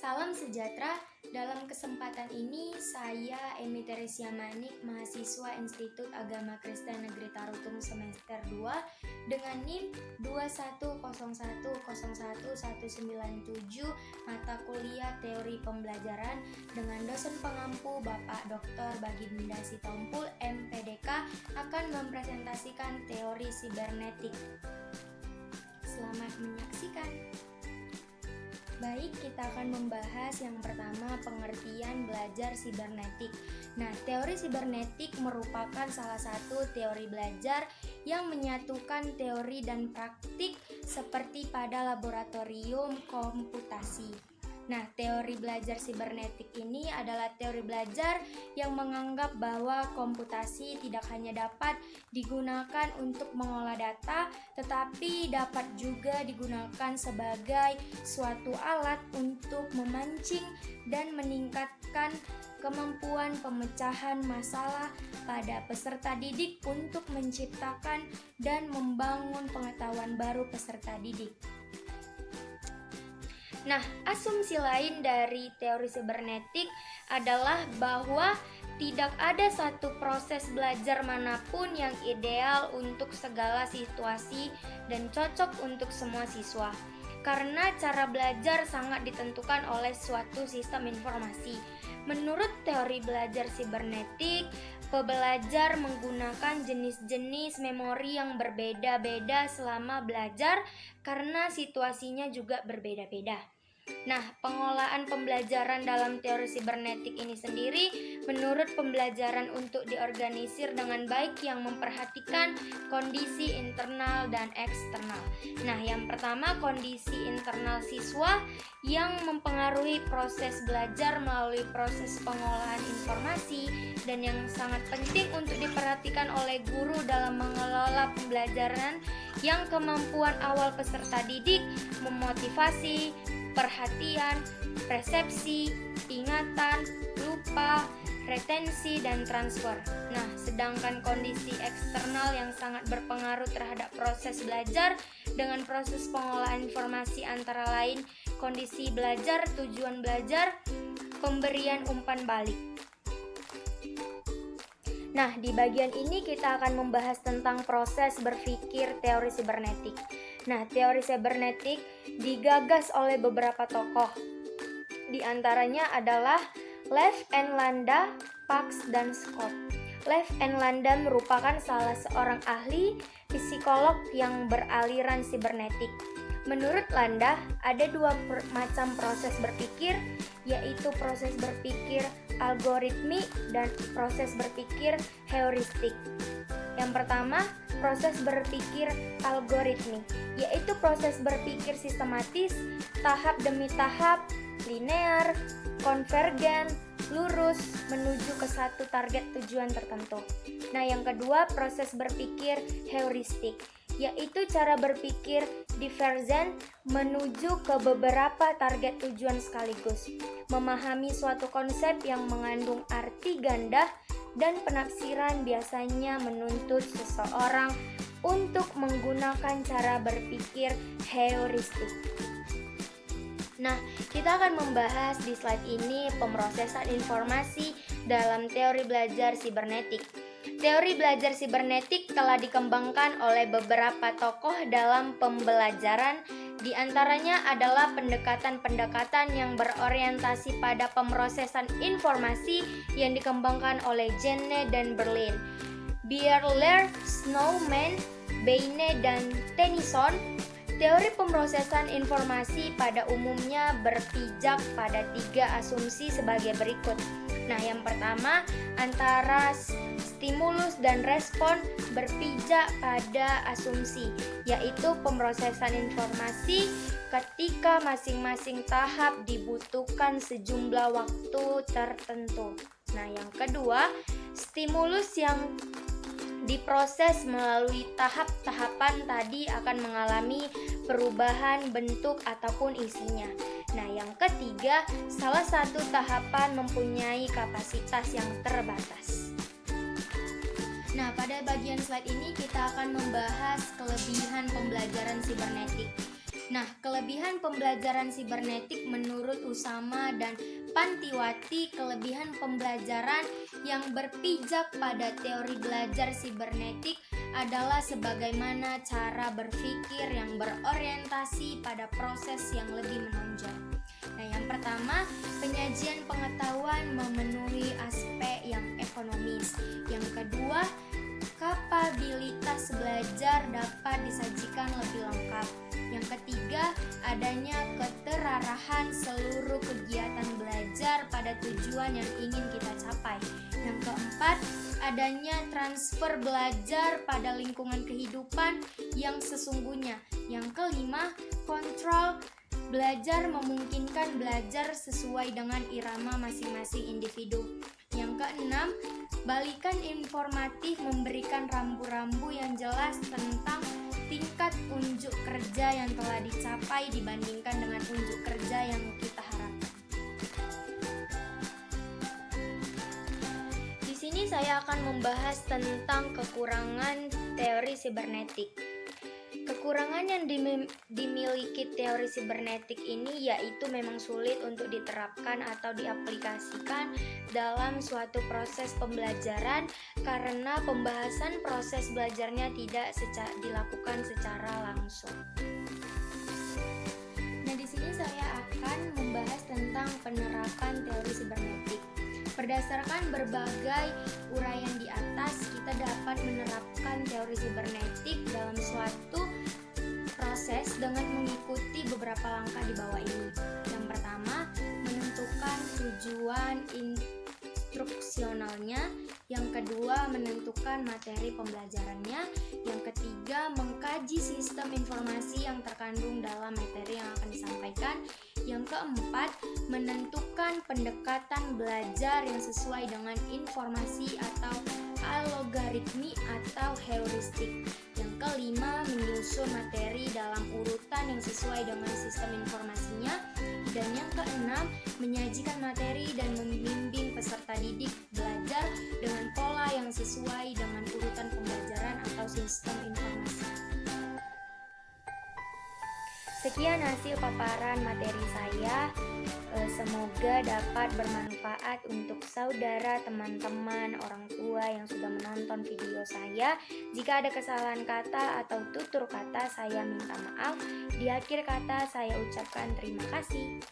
Salam sejahtera, dalam kesempatan ini saya Emi Teresia Manik, mahasiswa Institut Agama Kristen Negeri Tarutung semester 2 dengan NIM 210101197 mata kuliah teori pembelajaran dengan dosen pengampu Bapak Dr. Baginda Sitompul MPDK akan mempresentasikan teori sibernetik. Selamat menyaksikan. Baik, kita akan membahas yang pertama pengertian belajar sibernetik. Nah, teori sibernetik merupakan salah satu teori belajar yang menyatukan teori dan praktik seperti pada laboratorium komputasi. Nah, teori belajar sibernetik ini adalah teori belajar yang menganggap bahwa komputasi tidak hanya dapat digunakan untuk mengolah data, tetapi dapat juga digunakan sebagai suatu alat untuk memancing dan meningkatkan kemampuan pemecahan masalah pada peserta didik untuk menciptakan dan membangun pengetahuan baru peserta didik. Nah, asumsi lain dari teori sibernetik adalah bahwa tidak ada satu proses belajar manapun yang ideal untuk segala situasi dan cocok untuk semua siswa. Karena cara belajar sangat ditentukan oleh suatu sistem informasi. Menurut teori belajar sibernetik, pembelajar menggunakan jenis-jenis memori yang berbeda-beda selama belajar karena situasinya juga berbeda-beda. Nah, pengolahan pembelajaran dalam teori sibernetik ini sendiri menurut pembelajaran untuk diorganisir dengan baik yang memperhatikan kondisi internal dan eksternal. Nah, yang pertama kondisi internal siswa yang mempengaruhi proses belajar melalui proses pengolahan informasi dan yang sangat penting untuk diperhatikan oleh guru dalam mengelola pembelajaran yang kemampuan awal peserta didik memotivasi, perhatian, persepsi, ingatan, lupa, retensi, dan transfer. Nah, sedangkan kondisi eksternal yang sangat berpengaruh terhadap proses belajar dengan proses pengolahan informasi antara lain kondisi belajar, tujuan belajar, pemberian umpan balik. Nah, di bagian ini kita akan membahas tentang proses berpikir teori sibernetik. Nah, teori sibernetik digagas oleh beberapa tokoh. Di antaranya adalah Lev and Landa, Parks, dan Scott. Lev and Landa merupakan salah seorang ahli psikolog yang beraliran sibernetik. Menurut Landa, ada dua macam proses berpikir, yaitu proses berpikir algoritmik dan proses berpikir heuristik. Yang pertama, proses berpikir algoritmik, yaitu proses berpikir sistematis, tahap demi tahap, linear, konvergen, lurus, menuju ke satu target tujuan tertentu. Nah, yang kedua, proses berpikir heuristik, yaitu cara berpikir divergen menuju ke beberapa target tujuan sekaligus, memahami suatu konsep yang mengandung arti ganda dan penafsiran biasanya menuntut seseorang untuk menggunakan cara berpikir heuristik. Nah, kita akan membahas di slide ini pemrosesan informasi dalam teori belajar sibernetik. Teori belajar sibernetik telah dikembangkan oleh beberapa tokoh dalam pembelajaran, di antaranya adalah pendekatan-pendekatan yang berorientasi pada pemrosesan informasi yang dikembangkan oleh Jenne dan Berlin, Bierler, Snowman, Beine, dan Tennyson. Teori pemrosesan informasi pada umumnya berpijak pada tiga asumsi sebagai berikut. Nah, yang pertama, antara stimulus dan respon berpijak pada asumsi, yaitu pemrosesan informasi ketika masing-masing tahap dibutuhkan sejumlah waktu tertentu. Nah, yang kedua, stimulus yang diproses melalui tahap-tahapan tadi akan mengalami perubahan bentuk ataupun isinya. Nah, yang ketiga, salah satu tahapan mempunyai kapasitas yang terbatas. Nah, pada bagian slide ini kita akan membahas kelebihan pembelajaran sibernetik. Nah, kelebihan pembelajaran sibernetik menurut Usama dan Pantiwati, kelebihan pembelajaran yang berpijak pada teori belajar sibernetik adalah sebagaimana cara berpikir yang berorientasi pada proses yang lebih menonjol. Nah, yang pertama, penyajian pengetahuan memenuhi aspek yang ekonomis. Yang kedua, kapabilitas belajar dapat disajikan lebih lengkap. Yang ketiga, adanya keterarahan seluruh kegiatan belajar pada tujuan yang ingin kita capai. Yang keempat, adanya transfer belajar pada lingkungan kehidupan yang sesungguhnya. Yang kelima, kontrol belajar memungkinkan belajar sesuai dengan irama masing-masing individu. Yang keenam, balikan informatif memberikan rambu-rambu yang jelas tentang tingkat unjuk kerja yang telah dicapai dibandingkan dengan unjuk kerja yang kita harapkan. Di sini saya akan membahas tentang kekurangan teori sibernetik. Kekurangan yang dimiliki teori sibernetik ini yaitu memang sulit untuk diterapkan atau diaplikasikan dalam suatu proses pembelajaran karena pembahasan proses belajarnya tidak dilakukan secara langsung. Nah, di sini saya akan membahas tentang penerapan teori sibernetik. Berdasarkan berbagai uraian di atas, kita dapat menerapkan teori sibernetik dalam suatu proses dengan mengikuti beberapa langkah di bawah ini. Yang pertama, menentukan tujuan instruksionalnya. Yang kedua, menentukan materi pembelajarannya. Yang ketiga, mengkaji sistem informasi yang terkandung dalam materi yang akan disampaikan. Yang keempat, menentukan pendekatan belajar yang sesuai dengan informasi atau algoritmi atau heuristik. Yang kelima, menyusun materi dalam urutan yang sesuai dengan sistem informasinya. Dan yang keenam, menyajikan materi dan membimbing peserta didik belajar dengan pola yang sesuai dengan urutan pembelajaran atau sistem informasi. Sekian hasil paparan materi saya. Semoga dapat bermanfaat untuk saudara, teman-teman, orang tua yang sudah menonton video saya. Jika ada kesalahan kata atau tutur kata, saya minta maaf. Di akhir kata, saya ucapkan terima kasih.